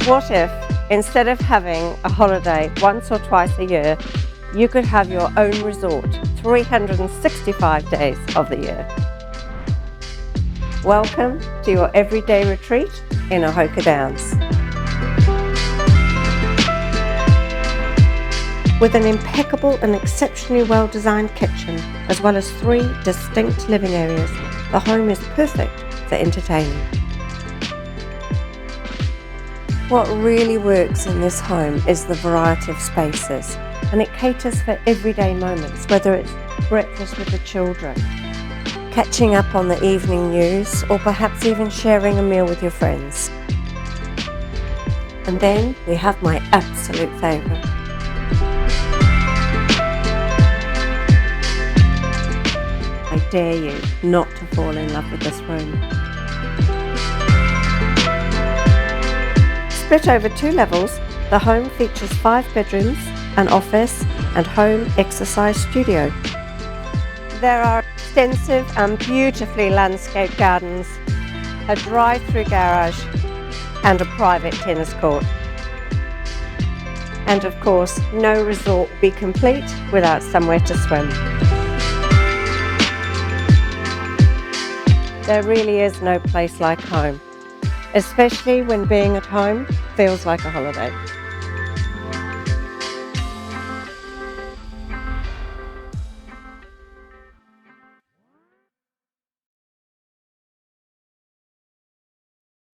What if, instead of having a holiday once or twice a year, you could have your own resort 365 days of the year? Welcome to your everyday retreat in Ahoka Downs. With an impeccable and exceptionally well-designed kitchen, as well as 3 distinct living areas, the home is perfect for entertaining. What really works in this home is the variety of spaces, and it caters for everyday moments, whether it's breakfast with the children, catching up on the evening news, or perhaps even sharing a meal with your friends. And then we have my absolute favourite. I dare you not to fall in love with this room. Split over 2 levels, the home features 5 bedrooms, an office and home exercise studio. There are extensive and beautifully landscaped gardens, a drive-through garage and a private tennis court. And of course, no resort will be complete without somewhere to swim. There really is no place like home, especially when being at home feels like a holiday.